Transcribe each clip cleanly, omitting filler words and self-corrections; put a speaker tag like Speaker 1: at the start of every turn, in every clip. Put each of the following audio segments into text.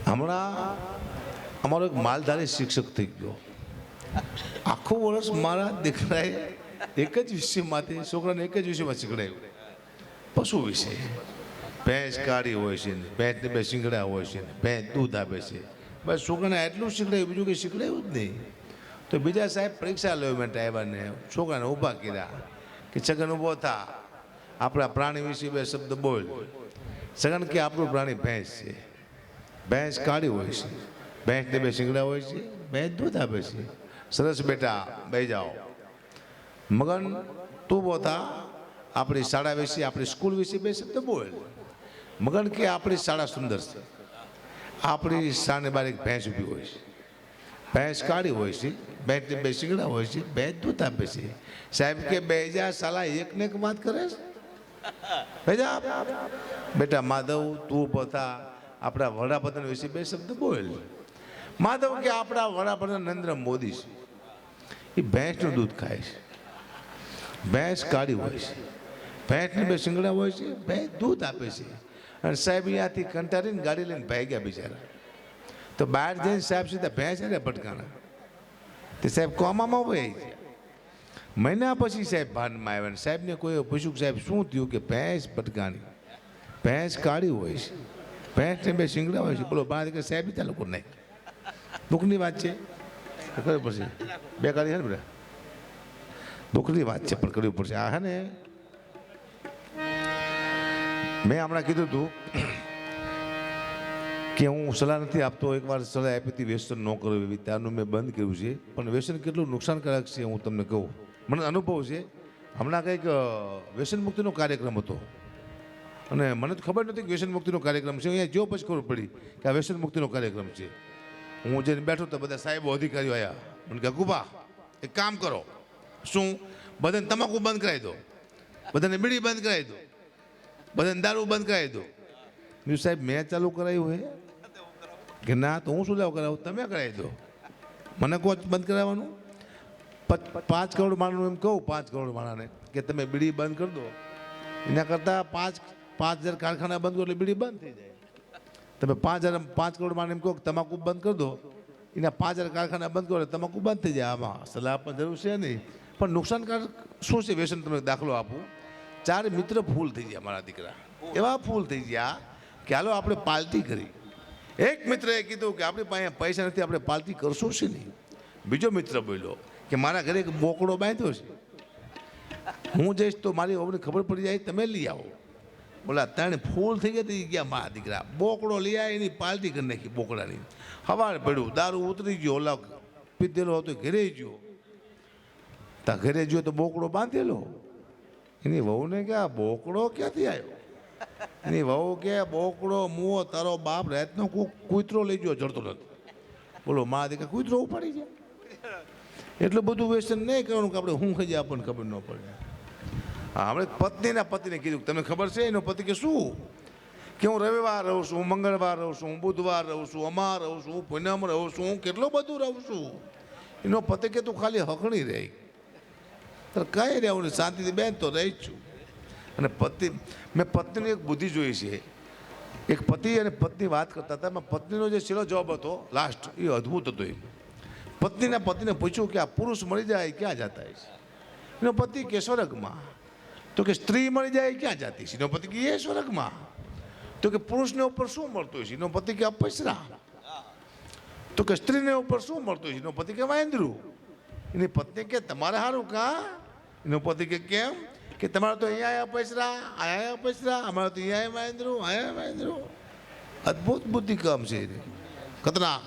Speaker 1: હમણાં અમારો એક માલધારી શિક્ષક થઈ ગયો. આખું વર્ષ મારા દીકરાએ એક જ વિષયમાંથી છોકરાને એક જ વિષયમાં શીખડાયું, પશુ વિશે. ભેંસ કાળી હોય છે ને ભેંસને બે શીંગડા હોય છે ને ભેંસ દૂધ આપે છે. બસ છોકરાને એટલું શીખડાયું, બીજું કંઈ શીખડાયું જ નહીં. તો બીજા સાહેબ પરીક્ષા લેવા માટે આવ્યા ને છોકરાને ઊભા કર્યા કે છગન ઊભો થા, આપણા પ્રાણી વિશે બે શબ્દ બોલ. છગન કે આપણું પ્રાણી ભેંસ છે, ભેંસ કાળી હોય છે, ભેંસને બે શીંગડા હોય છે, ભેંસ દૂધ આપે છે. સરસ બેટા, બે જાઓ. મગન તું બોતા, આપણી શાળા વિશે આપણી સ્કૂલ વિશે બે શબ્દ બોલ. મગન કે આપણી શાળા સુંદર છે, આપણી શાળાની બહાર એક ભેંસ ઊભી હોય છે, ભેંસ કાળી હોય છે, ભેંસને બે શીંગડા હોય છે, ભેંસ દૂધ આપે છે. સાહેબ કે બે જા સાલા એકને એક વાત કરે છે. બેટા માધવ તું પોતા, આપણા વડાપ્રધાન વિશે બે શબ્દ બોલ. માધવ કે આપણા વડાપ્રધાન નરેન્દ્ર મોદી છે, એ ભેંસનું દૂધ ખાય છે, ભેંસ કાળી હોય છે, ભેંસને બે શીંગડા હોય છે, ભેંસ દૂધ આપે છે. અને સાહેબ અહીંયાથી કંટાળીને ગાડી લઈને ભાગ્યા બિચારા. તો બહાર જઈને સાહેબ સીધા ભેંસ અરે ભટકાણા. તે સાહેબ કોમામાં વહી ગયા. મહિના પછી સાહેબ ભાનમાં આવ્યા. સાહેબને કોઈ પૂછ્યું કે સાહેબ શું થયું? કે ભેંસ ભટકાણી, ભેંસ કાળી હોય છે, ભેંસને બે શીંગડા હોય છે. બોલો બહાર કે સાહેબ ત્યાં લોકો નહીં, દુઃખની વાત છે, કરવી પડશે. બે કાળી છે ને બધા, દુઃખની વાત છે પણ કરવી પડશે. આ હે ને મેં હમણાં કીધું હતું કે હું સલાહ નથી આપતો. એકવાર સલાહ આપી હતી વ્યસન ન કરવું એવી, ત્યારનું મેં બંધ કર્યું છે. પણ વ્યસન કેટલું નુકસાનકારક છે હું તમને કહું. મને અનુભવ છે. હમણાં કંઈક વ્યસન મુક્તિનો કાર્યક્રમ હતો અને મને તો ખબર નથી કે વ્યસન મુક્તિનો કાર્યક્રમ છે. અહીંયા જો પછી ખબર પડી કે આ વ્યસન મુક્તિનો કાર્યક્રમ છે. હું જઈને બેઠો તો બધા સાહેબો અધિકારીઓ આવ્યા. મને કે ગુબા એક કામ કરો. શું? બધાને તમાકુ બંધ કરાવી દો, બધાને બીડી બંધ કરાવી દો, બધાને દારૂ બંધ કરાવી દો. મેં સાહેબ મેં ચાલુ કરાવ્યું હે કે ના? તો હું શું લેવા કરાવું? તમે કરાવી દો. મને કહો બંધ કરાવવાનું. 5 કરોડ માણસનું એમ કહું, 5 કરોડ માણસને કે તમે બીડી બંધ કરી દો, એના કરતાં 5,000 કારખાના બંધ કરો એટલે બીડી બંધ થઈ જાય. તમે 5 કરોડ માણસ એમ કહો કે તમાકુ બંધ કરી દો, એના 5,000 કારખાના બંધ કરો એટલે તમાકુ બંધ થઈ જાય. આમાં સલાહ આપવાની જરૂર છે નહીં. પણ નુકસાનકારક શું છે વ્યસન? તમને દાખલો આપું. 4 મિત્ર ફૂલ થઈ ગયા મારા દીકરા, એવા ફૂલ થઈ ગયા કે હાલો આપણે પાર્ટી કરી. એક મિત્રએ કીધું કે આપણી પાસે પૈસા નથી, આપણે પાર્ટી કરશું છે નહીં. બીજો મિત્ર બોલ્યો કે મારા ઘરે એક બોકડો બાંધ્યો છે, હું જઈશ તો મારી વહુને ખબર પડી જાય, તમે લઈ આવો. બોલા 3 ફૂલ થઈ ગયા મારા દીકરા. બોકડો લઈ આવ્યા, એની પાર્ટી કરી નાખી બોકડાની. સવારે પડ્યું, દારૂ ઉતરી ગયો, ઓલા પીધેલો હતો ઘરે ગયો. ત્યાં ઘરે ગયો તો બોકડો બાંધેલો. એની વહુને કે આ બોકડો ક્યાંથી આવ્યો? એની વહુ કે બોકડો મુઓ તારો બાપ રાતનો કૂતરો લઈ ગયો, જડતો નથી. બોલો મારા દીકરા કૂતરો ઉપાડી જાય. એટલું બધું વ્યસન નહીં કરવાનું કે આપણે હું ખાઈ જાય આપણને ખબર ન પડે. હા, આપણે પત્નીના પતિને કીધું તમને ખબર છે? એનો પતિ કે શું? કે હું રવિવાર રહું છું, હું મંગળવાર રહું છું, હું બુધવાર રહું છું, અમાર રહું છું, હું પૂનમ રહું છું, હું કેટલું બધું રહું છું. એનો પતિ કે તું ખાલી હકણી રહી, તો કઈ રહેવું ને શાંતિથી બેન તો રહી જ છું. અને મેં પત્નીની એક બુદ્ધિ જોઈ છે. એક પતિ અને પત્ની વાત કરતા હતા, એમાં પત્નીનો જે છેલ્લો જવાબ હતો લાસ્ટ, એ અદ્ભુત હતો. પત્નીના પતિને પૂછ્યું કે આ પુરુષ મળી જાય ક્યાં જતા છે? એનો પતિ કે સ્વર્ગમાં. તો કે સ્ત્રી મળી જાય ક્યાં જતી છે? એનો પતિ કે એ સ્વર્ગમાં. તો કે પુરુષને ઉપર શું મળતું છે? એનો પતિ કે અપસરા. તો કે સ્ત્રીને ઉપર શું મળતું છે? એનો પતિ કે વાંદરું. એની પત્ની કે તમારે સારું કા? એનો પતિ કે કેમ? કે તમારે તો અહીંયા અપસરા, અહીંયા અપસરા, અમારે તો અહીંયા વાંદરું, અહીંયા વાંદરું. અદ્ભુત બુદ્ધિ કામ છે એની. ખતરનાક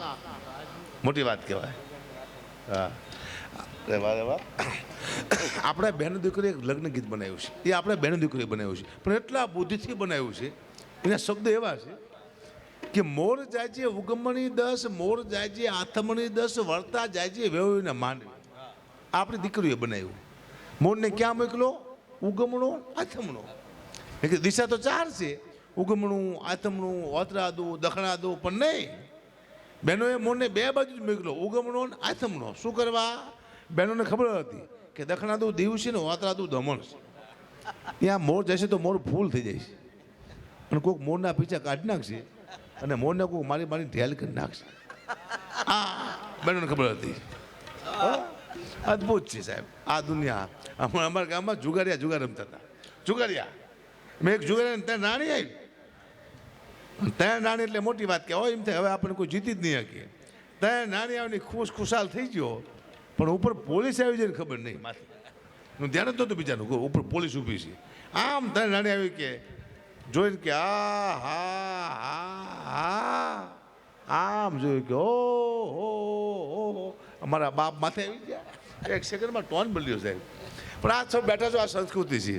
Speaker 1: મોટી વાત કહેવાય. હા, આપણે બહેન દીકરી એક લગ્ન ગીત બનાવ્યું છે. એ આપણે બહેન દીકરી બનાવ્યું છે, પણ એટલા બુદ્ધિથી બનાવ્યું છે. એના શબ્દ એવા છે કે મોર જાય છે ઉગમણી 10, મોર જાય છે આથમણી 10, વળતા જાય છે વેવને માંડવી. આપણી દીકરીએ બનાવ્યું. મોરને ક્યાં મોકલો? ઉગમણો, આથમણો. દિશા તો 4 છે: ઉગમણું, આથમણું, ઓતરાદું, દખણાદું. પણ નહીં, બહેનોએ મોરને 2 બાજુ જ મોકલો, ઉગમણો ને આથમણો. શું કરવા? બહેનોને ખબર હતી કે દખણાદું દીવ છે ને ઓતરાદું દમણ છે. ત્યાં મોર જશે તો મોર ફૂલ થઈ જાય છે અને કોઈક મોરના પીછા કાઢી નાખશે અને મોરને કોઈ મારી મારી ઢેલ કરી નાખશે. આ બહેનોને ખબર હતી. અદભુત છે સાહેબ આ દુનિયા. અમારા ગામમાં જુગાર રમતા હતા. જુગારિયા મેં એક જુગારિયા ત્યાં નાણી આવી. ત્યાં નાણી એટલે મોટી વાત કે હોય એમ થાય હવે આપણને કોઈ જીતી જ નહીં શકીએ. ત્યાં નાની આવીને ખુશાલ થઈ ગયો, પણ ઉપર પોલીસ આવી જાય ખબર નહીં. માથે હું ધ્યાન જ નહોતું બીજાનું, ઉપર પોલીસ ઊભી છે. આમ ત્યાં નાની આવી કે જોઈને કે હા હા હા આમ જોયું કે ઓ અમારા બાપ માથે આવી ગયા. એક સેકન્ડમાં ટોન બદલ્યો સાહેબ. પણ આ સૌ બેઠા છો, આ સંસ્કૃતિ છે.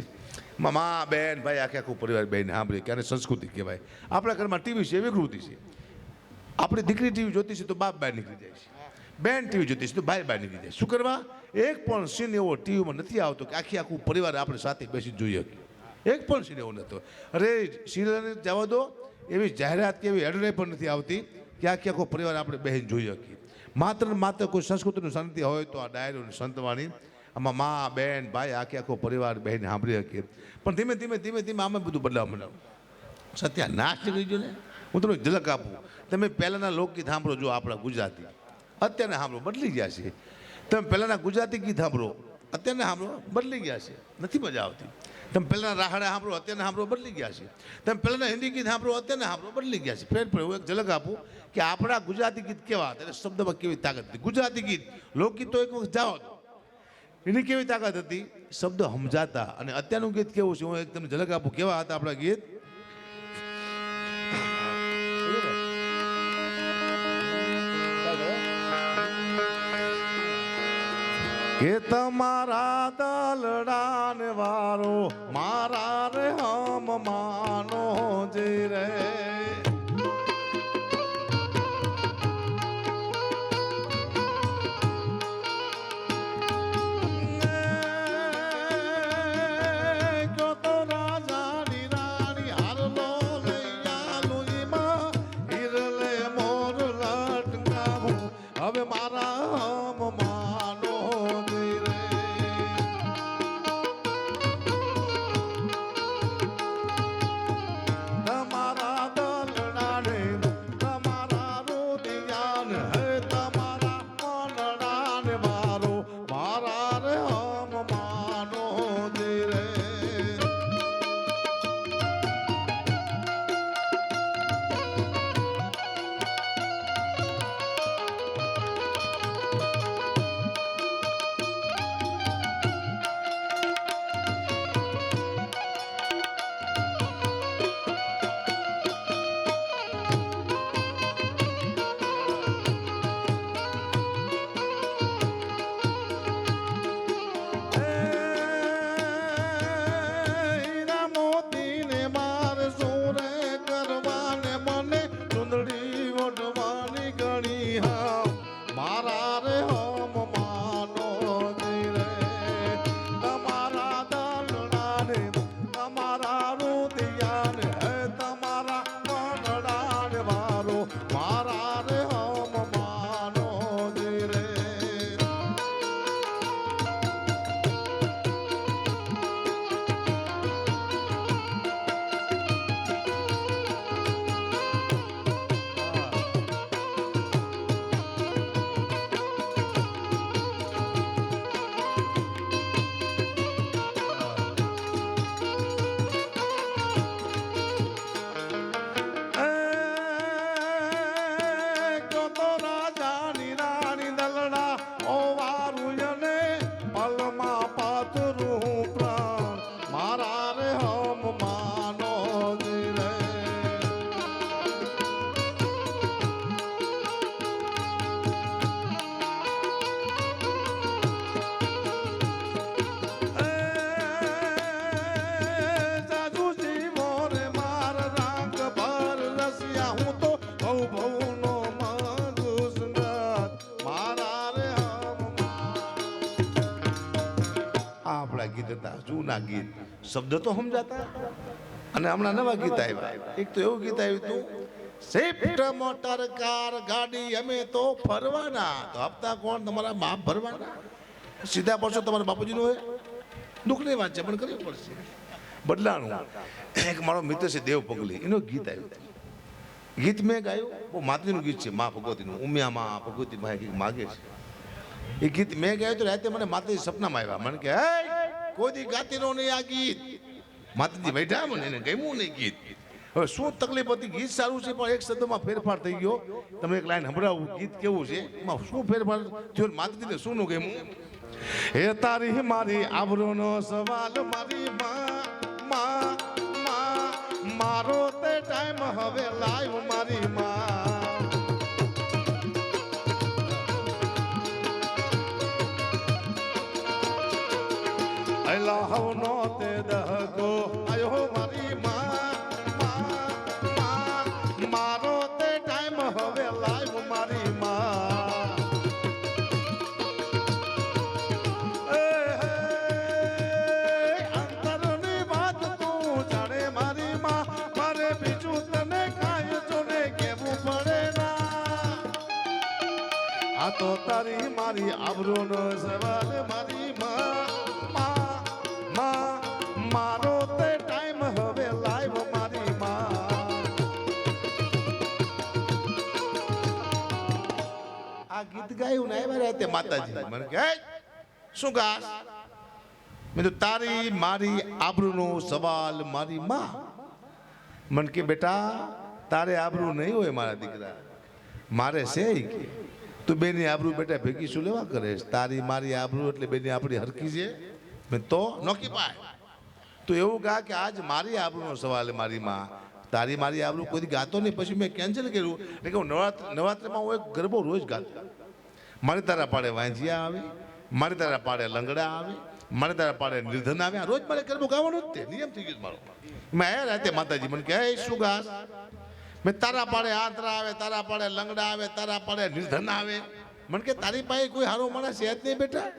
Speaker 1: મા બેન ભાઈ આખું પરિવાર બેન સાંભળે કે આને સંસ્કૃતિ કહેવાય. આપણા ઘરમાં ટીવી છે, વિકૃતિ છે. આપણી દીકરી ટીવી જોતી છે તો બાપ બહાર નીકળી જાય છે, બેન ટીવી જોતી છે તો ભાઈ બહાર નીકળી જાય. શું કરવા? એક પણ સીન એવો ટીવીમાં નથી આવતો કે આખું પરિવાર આપણે સાથે બેસી જોઈએ. એક પણ સીન એવો નહોતો. અરે સિરિયલને જવા દો, એવી જાહેરાત કે એવી એડવર્ટાઈઝ પણ નથી આવતી કે આખો પરિવાર આપણે બેસીને જોઈ શકીએ. માત્ર ને માત્ર કોઈ સંસ્કૃતિનું શાંતિ હોય તો આ ડાયરો સંતવાણી આમાં મા બેન ભાઈ આખો પરિવાર બેસીને સાંભળી શકીએ. પણ ધીમે ધીમે આમાં બધું બદલાવ બનાવું. સત્યાનાશ નીકળી ગયો ને. હું તમને ઝલક આપું. તમે પહેલાંના લોકગીત સાંભળો, જો આપણા ગુજરાતી અત્યારના સાંભળો બદલી ગયા છે. તમે પહેલાંના ગુજરાતી ગીત સાંભળો, અત્યારના સાંભળો બદલી ગયા છે, નથી મજા આવતી. તમે પહેલાંના રાહડા સાંભળો, અત્યારના સાંભળો બદલી ગયા છે. તમે પહેલાંના હિન્દી ગીત સાંભળો, અત્યારના સાંભળો બદલી ગયા છે. ફેર હું એક ઝલક આપું કે આપણા ગુજરાતી ગીત કેવા હતા, શબ્દમાં કેવી તાકાત હતી. ગુજરાતી ગીત લોકગીત તો એક વખત જાઓ એની કેવી તાકાત હતી, શબ્દ સમજાતા. અને અત્યારનું ગીત કેવું છે, હું એક તમને ઝલક આપું કેવા હતા આપણા ગીત. કે તમારા દલડા ને વારો મારા રે હમ માનો જે રે. હવે મારા માનો તમારા દલડાને તમારા રોદિયાન હે તમારા મનડાને મારો મારા રે હમ માનો રે. આપણા ગીત હતા જૂના ગીત, શબ્દ તો સમજાતા. અને હમણાં નવા ગીત આવ્યા. એક તો એવું ગીત આવ્યું હતું, સ્વિફ્ટ મોટર કાર ગાડી અમે તો ફરવાના, તો હપ્તા કોણ? તમારા બાપ ભરવાના. સીધા પડશો તમારા બાપુજીનું હોય. દુઃખની વાત છે પણ કરવી પડશે. બદલાણું. એક મારો મિત્ર છે દેવ પગલી, એનું ગીત આવ્યું હતું. ગીત મેં ગાયું, બહુ માતાજીનું ગીત છે, મા ભગવતીનું, ઉમિયા મા ભગવતી માગે છે. એ ગીત મેં ગાયું તો રાતે મને માતાજી સપનામાં આવ્યા. મને કે હે કોઈ દી ગાતી નો નહીં આ ગીત. માતાજી બેઠા મને એને ગમ્યું નહીં ગીત. હવે શું તકલીફ હતી? ગીત સારું છે પણ એક શબ્દમાં ફેરફાર થઈ ગયો. તમે એક લાઈન સંભળાવું, ગીત કેવું છે, એમાં શું ફેરફાર થયો? માતાજીને શું નું ગમ્યું? હે તારી મારી આબરૂનો સવાલ મારી માં મારો તે ટાઈમ હવે લાઈવ મારી માં. અલ્લાહ નો તે દહકો આયો મારી માં મારો તે ટાઈમ હવે લાઈવ મારી માં. અંતરની વાત તું જાણે મારી માં, મારે બીજું તને કાંઈ જોને કેવું પડે ના. આ તો તારી મારી આબરૂનો સવાલ મારી માં મારો તે ટાઈમ હવે લાઈવ મારી માં. આ ગીત ગાયું ને આવ્યા રાતે માતાજી મને કહે શું ગાસ? મેં તો તારી મારી આબરૂનો સવાલ મારી માં. મને કે બેટા તારે આબરૂ નહીં હોય મારા દીકરા, મારે છે કે તું બેની આબરૂ બેટા ભેગી શું લેવા કરે? તારી મારી આબરૂ એટલે બેની આપણી હરકી છે. મેં તો નોકી પાય તું એવું ગા કે આજ મારી આબરૂનો સવાલ મારી માં. તારી મારી આબરૂ કોઈ ગાતો નહીં. પછી મેં કેન્સલ કર્યું. એટલે કે નવરાત્રિમાં હું એક ગરબો રોજ ગાતો. મારી તારા પાડે વાંજિયા આવે, મારી તારા પાડે લંગડા આવે, મારી તારા પાડે નિર્ધન આવે. રોજ મારે ગરબો ગાવાનો જ તે નિયમ થઈ ગયો મારો. મેં આયા રાતે માતાજી મને કહે શું ગાસ? મેં તારા પાડે આંતરા આવે, તારા પાડે લંગડા આવે, તારા પાડે નિર્ધન આવે. મને કે તારી પાસે કોઈ હારો માણસ છે જ નહીં બેટા.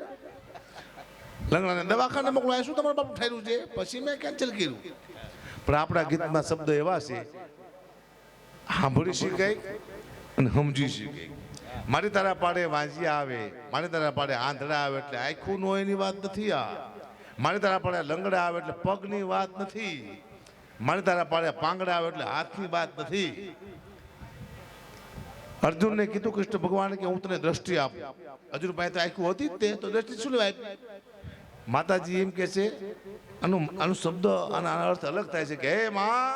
Speaker 1: લંગડાને દવાખાને મોકલો, શું તમારું બાપુ ઠેરું છે? પછી મેં કેન્સલ કર્યું. પણ આપણા ગીતના શબ્દો એવા છે, સાંભળી શીખાય અને સમજી શીખાય. મારી તારા પાડે વાંજિયા આવે, મારી તારા પાડે આંધળા આવે એટલે આખું નો એની વાત નથી. આ મારી તારા પાડે લંગડા આવે એટલે પગની વાત નથી. મારી તારા પાડે પાંગડા આવે એટલે હાથની વાત નથી. અર્જુનને કીધું કૃષ્ણ ભગવાન કે હું તને દ્રષ્ટિ આપું. અર્જુન પાસે તો આખું હતી જ તે, તો દ્રષ્ટિ શું લેવાય? માતાજી એમ કે છે, આનો શબ્દ આના અર્થ અલગ થાય છે કે હે માં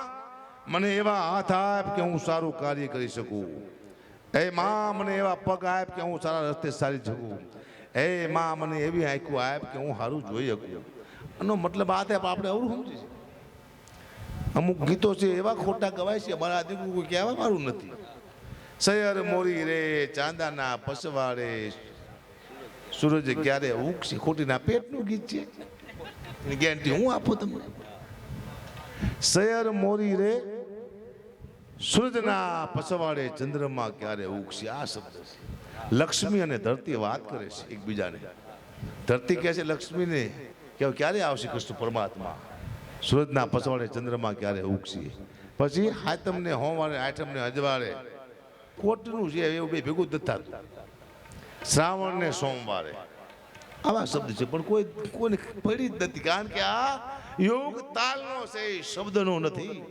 Speaker 1: મને એવા હાથ આપ કે હું સારું કાર્ય કરી શકું. હે માં મને એવા પગ આપ કે હું સારા રસ્તે સારી શકું. હે માં મને એવી આંખો આપ કે હું સારું જોઈ શકું. આનો મતલબ આ થાય આપણે અવરું સમજીએ. અમુક ગીતો છે એવા ખોટા ગવાય છે, મારા દીકરું કોઈ કહેવા મારું નથી. સૈયર મોરી રે ચાંદાના પસવાડે સૂરજ ક્યારે ઉગશે. ખોટીના પેટનું ગીત છે, ગેરંટી હું આપું તમને. સૈયર મોરી રે સૂરજના પસવાડે ચંદ્રમાં ક્યારે ઉગશે. આ શબ્દ છે. લક્ષ્મી અને ધરતી વાત કરે છે એકબીજાને. ધરતી કહે છે લક્ષ્મીને કે ક્યારે આવશે કૃષ્ણ પરમાત્મા. સૂરજના પસવાડે ચંદ્રમાં ક્યારે ઉગશે. પછી હાતમને હોવારે આઠમને અજવાળે કોટનું છે એવું બે ભેગું જ થતું. શ્રાવણ ને સોમવારે આવા શબ્દ છે પણ કોઈને પડી જ નથી. કારણ કે આ યોગ તાલનો છે, શબ્દનો નથી.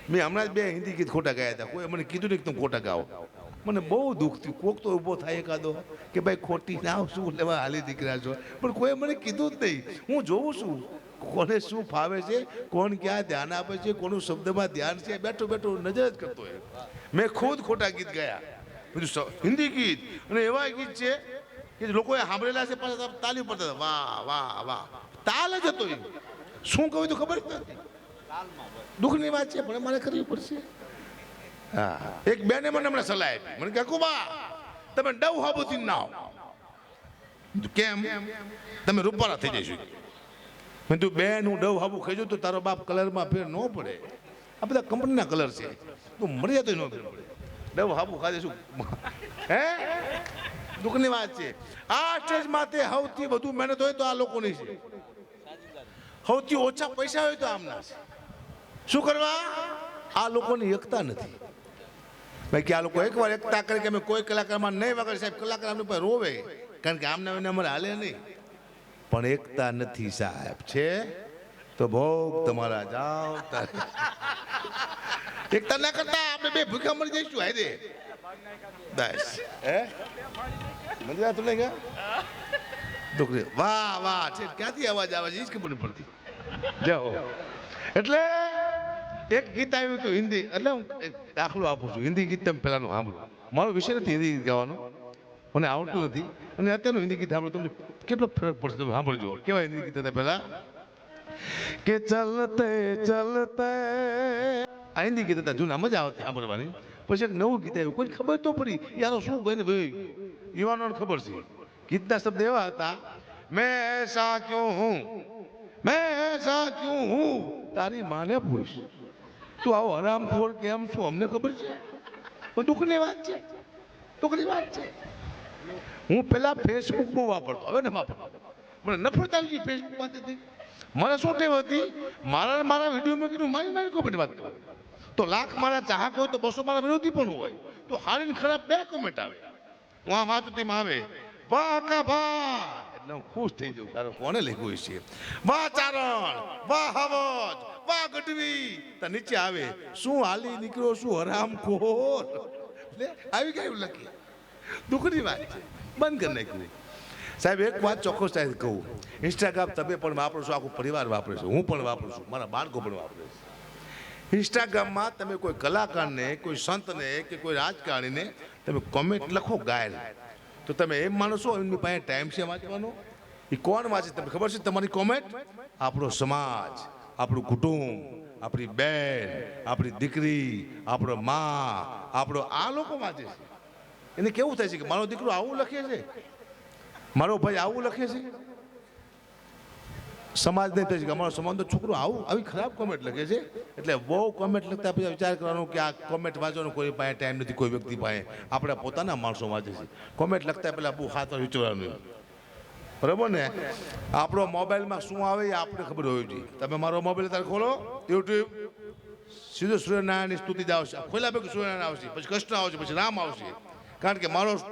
Speaker 1: મેં હમણાં જ બે હિન્દી ગીત ખોટા ગાયા હતા. કોઈ મને કીધું નહીં કે તમે ખોટા ગાઓ. મને બહુ દુઃખ થયું. કોક તો ઊભો થાય એકાદો કે ભાઈ ખોટી ના શું લેવા હાલી દીકરા છો, પણ કોઈ મને કીધું જ નહીં. હું જોઉં છું કોને શું ફાવે છે, કોણ ક્યાં ધ્યાન આપે છે, કોનું શબ્દમાં ધ્યાન છે, બેઠો બેઠો નજર જ કરતો હોય. મેં ખુદ ખોટા ગીત ગાયા, બધું હિન્દી ગીત. અને એવા ગીત છે કે લોકોએ સાંભળેલા છે, પાછા તાલી પડતા વાહ વાહ વાહ. તાલ જ હતો. એ શું કહ્યું તો ખબર જ નથી. દુઃખની વાત છે પણ મારે કરવી પડશે. હા, એક બેને મને હમણાં સલાહ આપી. મને કહે કુબા તમે ડવ હાબુથી ના આવો. કેમ? તમે રૂપાળા થઈ જઈશું. મેં તું બેન હું ડવ હાબુ ખાઈ જાઉં તો તારો બાપ કલરમાં ફેર ન પડે. આ બધા કંપનીના કલર છે, તું મરી જતો ન ફેર પડે. ડવ હાબુ ખાજે શું? હે, દુઃખની વાત છે. આ સ્ટેજ માથે સૌથી વધુ મહેનત હોય તો આ લોકોની છે. સૌથી ઓછા પૈસા હોય તો આમના છે. શું કરવા? આ લોકોની એકતા નથી. ભાઈ કે આ લોકો એકવાર એકતા કરે કે અમે કોઈ કલાકારમાં નહીં વગાડે સાહેબ, કલાકાર અમને પાસે રોવે કારણ કે આમને અમારે હાલે નહીં. પણ એકતા નથી સાહેબ. છે તો ભોગ તમારા જાઓ. એકતા ના કરતા આપણે બે ભૂખા મરી જઈશું હાય બસ હે મજા તું નહીં ગયા છોકરી વાહ વાહ છે ક્યાંથી અવાજ આવે છે એ જ ખબર નહીં પડતી જાઓ એટલે એક ગીત આવ્યું હતું હિન્દી એટલે હું દાખલો આપું છું હિન્દી ગીત તમે પહેલાનું સાંભળો મારો વિષય નથી હિન્દી ગીત ગાવાનો મને આવડતું નથી અને અત્યારનું હિન્દી ગીત સાંભળો તમને કેટલો ફરક પડશે તમે સાંભળજો કેવા હિન્દી ગીત હતા પહેલા કે ચલતે ચલતે આ હિન્દી ગીત હતા જૂના મજા આવતી સાંભળવાની પછી એક નવું ગીત આવ્યું કોઈ ખબર તો પડી યાર શું બને ભાઈ યુવાનોને ખબર છે ગીતના શબ્દ એવા હતા મેં એસા ક્યું હું મેં એસા ક્યું હું તારી માને પૂછ તું આવો હરામખોર કેમ છું અમને ખબર છે પણ દુઃખની વાત છે દુઃખની વાત છે હું પેલા ફેસબુક બહુ વાપરતો હવે ને વાપરતો મને નફરત આવી ગઈ ફેસબુક માંથી મને શું ટેવ હતી મારા વિડીયો મેં કીધું મારી કોમેન્ટ વાત કરો તો લાખ મારા ચાહક હોય તો 200 મારા વિરોધી પણ હોય તો હારી ખરાબ 2 કોમેન્ટ આવે હું આ વાત તેમાં આવે વાહ કા વાહ એટલે હું ખુશ થઈ જાઉં તારો કોને લખ્યું છે વાહ ચારણ વાહ હવજ વાહ ગઢવી તો નીચે આવે શું હાલી નીકળ્યો શું હરામખોર એટલે આવી ગયું લખી દુઃખની વાત છે બંધ કરી નાખ્યું સાહેબ એક વાત ચોક્કસ સાહેબ કહું ઇન્સ્ટાગ્રામ તમે પણ વાપરો છો આખું પરિવાર વાપરે છે હું પણ વાપરું છું મારા બાળકો પણ વાપરે છે ઇન્સ્ટાગ્રામમાં તમે કોઈ કલાકારને કોઈ સંતને કે કોઈ રાજકારણીને તમે કોમેન્ટ લખો ગાયલ તો તમે એમ માનો છો એમની પાસે ટાઈમ છે વાંચવાનો એ કોણ વાંચે તમને ખબર છે તમારી કોમેન્ટ આપણો સમાજ આપણું કુટુંબ આપણી બેન આપણી દીકરી આપણો મા આપણો આ લોકો વાંચે છે એને કેવું થાય છે કે મારો દીકરો આવું લખે છે મારો ભાઈ આવું લખે છે સમાજ નહીં થાય છે કે અમારો સમાજનો છોકરો આવી ખરાબ કોમેન્ટ લખે છે એટલે બહુ કોમેન્ટ લખતા પછી વિચાર કરવાનો કે આ કોમેન્ટ વાંચવાનો કોઈ પાસે ટાઈમ નથી કોઈ વ્યક્તિ પાસે આપણા પોતાના માણસો વાંચે છે કોમેન્ટ લખતા પહેલાં બહુ ખાતર વિચારવાનું બરાબર ને આપણો મોબાઈલમાં શું આવે એ આપણે ખબર હોવી જોઈએ તમે મારો મોબાઈલ અત્યારે ખોલો યુટ્યુબ સીધો સૂર્યનારાયણની સ્તુતિ જ આવશે ખોલ્યા પછી સૂર્યનારાયણ આવશે પછી કૃષ્ણ આવશે પછી રામ આવશે કારણ કે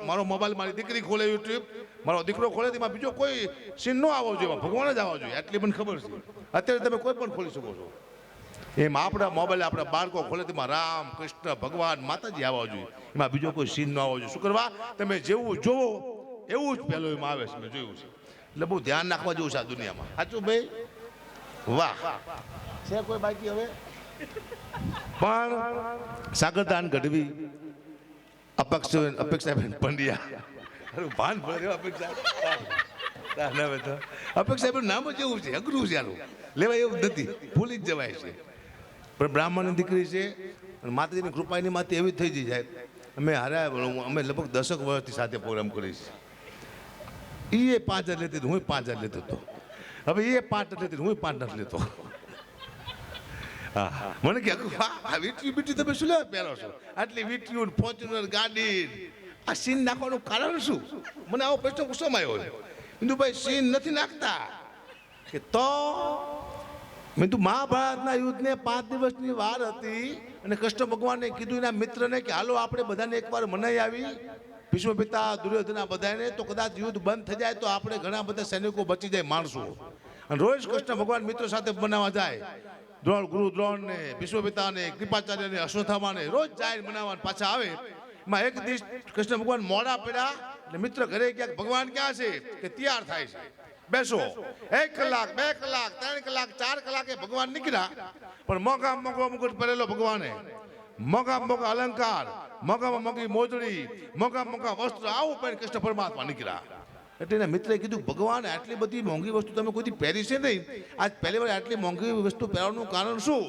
Speaker 1: મારો મોબાઈલ મારી દીકરી ખોલે યુટ્યુબ મારો દીકરો ખોલે તેમાં બીજો કોઈ સીન ન આવવો જોઈએ ભગવાન જ આવવા જોઈએ એટલી મને ખબર છે અત્યારે તમે કોઈ પણ ખોલી શકો છો એમ આપણા મોબાઈલ આપણા બાળકો ખોલે તેમાં રામ કૃષ્ણ ભગવાન માતાજી આવવા જોઈએ એમાં બીજો કોઈ સીન ન આવવો જોઈએ શું કરવા તમે જેવું જોવો એવું જ પહેલું એમાં આવે છે મેં જોયું છે એટલે બહુ ધ્યાન રાખવા જેવું છે આ દુનિયામાં સાચું ભાઈ વાહ છે કોઈ બાકી હવે પણ સાગરદાન ગઢવી અપેક્ષાબેન પંડ્યા ભાન ભરે અપેક્ષાબેન નામ જ એવું છે અઘરું છે આનું લેવાય એવું નથી ભૂલી જ જવાય છે પણ બ્રાહ્મણની દીકરી છે અને માતાજીની કૃપાની માથે એવી થઈ જાય અમે લગભગ 10 વર્ષથી સાથે પ્રોગ્રામ કરીશ એ 5,000 લેતી હું 5,000 લેતો હતો હવે એ 5 લેતી હું 5 નથી લેતો હા મને કે વીટી બીટી તમે શું લેવા પહેરો છો આટલી વીટીઓ ફોર્ચ્યુનર ગાડી આ સીન નાખવાનું કારણ શું મને આવો પ્રશ્ન ગુસ્સામાં આવ્યો હિન્દુભાઈ સીન નથી નાખતા કે તો મેં તું મહાભારતના યુદ્ધને 5 દિવસની વાર હતી અને કૃષ્ણ ભગવાને કીધું એના મિત્રને કે હાલો આપણે બધાને એકવાર મનાઈ આવી ભીષ્મ પિતા દુર્યોધના બધાને તો કદાચ યુદ્ધ બંધ થઈ જાય તો આપણે ઘણા બધા સૈનિકો બચી જાય માણસો અને રોજ કૃષ્ણ ભગવાન મિત્રો સાથે બનાવવા જાય દ્રોણ ગુરુ દ્રોણ ને ભીષ્મ પિતા ને કૃપાચાર્ય ને અશ્વત્થામા ને રોજ જાય બનાવવા પાછા આવે એમાં એક દિવસ કૃષ્ણ ભગવાન મોડા પડ્યા એટલે મિત્ર ઘરે ગયા ભગવાન ક્યાં છે કે તૈયાર થાય છે બેસો 1 કલાક 2 કલાક 3 કલાક 4 કલાકે ભગવાન નીકળ્યા પણ મોગા મુકુટ પહેરેલો ભગવાને મોગા અલંકાર મોગી મોજડી મોગા વસ્ત્ર આવું પહેરી કૃષ્ણ પરમાત્મા નીકળ્યા એટલે એના મિત્રે કીધું ભગવાન આટલી બધી મોંઘી વસ્તુ તમે કોઈથી પહેરી છે નહીં આજ પહેલી વાર આટલી મોંઘી વસ્તુ પહેરવાનું કારણ શું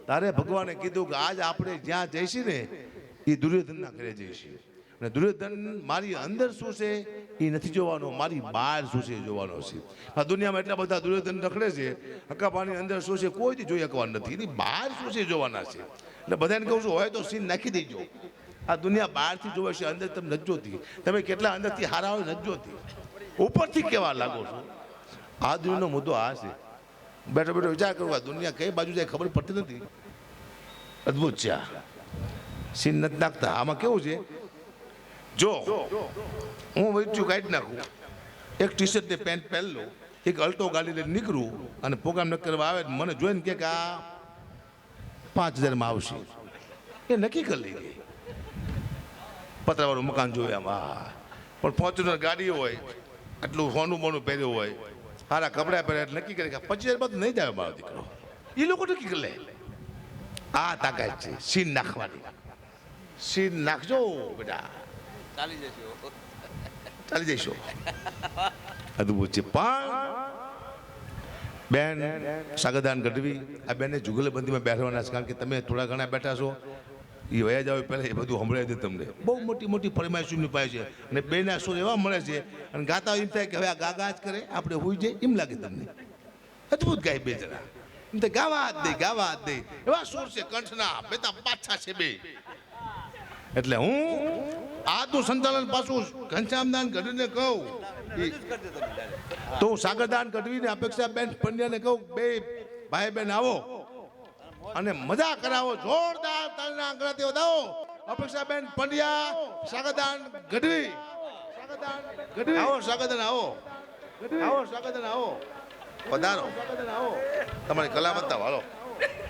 Speaker 1: તારે ભગવાને કીધું કે આજ આપણે જ્યાં જઈશું ને એ દુર્યોધનના ઘરે જઈશું અને દુર્યોધન મારી અંદર શું છે એ નથી જોવાનો મારી બહાર શું છે એ જોવાનો છે આ દુનિયામાં એટલા બધા દુર્યોધન રખડે છે હકાભાની અંદર શું છે કોઈથી જોઈ શકવાનું નથી એની બહાર શું છે જોવાના છે એટલે બધાને કહું છું હોય તો સીન નાખી દેજો આ દુનિયા બહારથી જોવે છે અંદર તમે નથી જોતી તમે કેટલા અંદરથી હારા હોય નથી જોતી ઉપરથી કેવા લાગો છો આ દુનિયાનો મુદ્દો આ છે બેઠો બેઠો વિચાર કરવા દુનિયા કઈ બાજુ જાય ખબર પડતી નથી અદભુત છે આ સીન નથી નાખતા આમાં કેવું છે જો હું વચ્ચું કાઢી નાખું એક ટી શર્ટ ને પેન્ટ પહેરલો એક અલ્ટો ગાડી લઈને નીકળું અને પ્રોગ્રામ ન કરવા આવે મને જોઈને કે આ 5,000 આવશે એ નક્કી કરી લીધી. પતરાવાળું મકાન જોયું આમ, પણ ફોર્ચ્યુનર ગાડી હોય, આટલું હોનું બોનું પહેર્યું હોય, સારા કપડાં પહેર્યા એટલે નક્કી કરે કે 25,000 બાદ નહીં જાય મારો દીકરો. એ લોકો નક્કી કરી લે આ તાકાત છે સીન નાખવાની. સીન નાખજો બેટા, ચાલી જઈશું. અદભુત છે. પણ બેન સાગરદાન ગઢવી, આ બેનને જુગલબંધીમાં બેઠવાના છે, કારણ કે તમે થોડા ઘણા બેઠા છો, એ વયા જાવ પહેલાં એ બધું સંભળાય છે તમને. બહુ મોટી મોટી ફરમાઈશ એમની પાસે છે, અને બેના સુર એવા મળે છે, અને ગાતા એમ થાય કે હવે આ ગાગા જ કરે, આપણે હોઈ જાય એમ લાગે તમને. અદભુત ગાય બે જણા, એમ તો ગાવા જ દે ગાવા જ દે, એવા સુર છે કંઠના, બેતા પાછા છે બે. એટલે હું આજનું સંચાલન પાછું ઘનશ્યામદાન ગઢવીને કહું, તો હું સાગરદાન ગઢવીને અપેક્ષાબેન પંડ્યાને કહું, બે ભાઈ બેન આવો અને મજા કરાવો, જોરદાર તાળીના આંકડાથી વધાવો. અપેક્ષાબેન પંડ્યા, સાગરદાન ગઢવી, આવો સાગરદાન આવો, આવો સાગરદાન આવો, પધારો, તમારી કલા બતાવો. હાલો.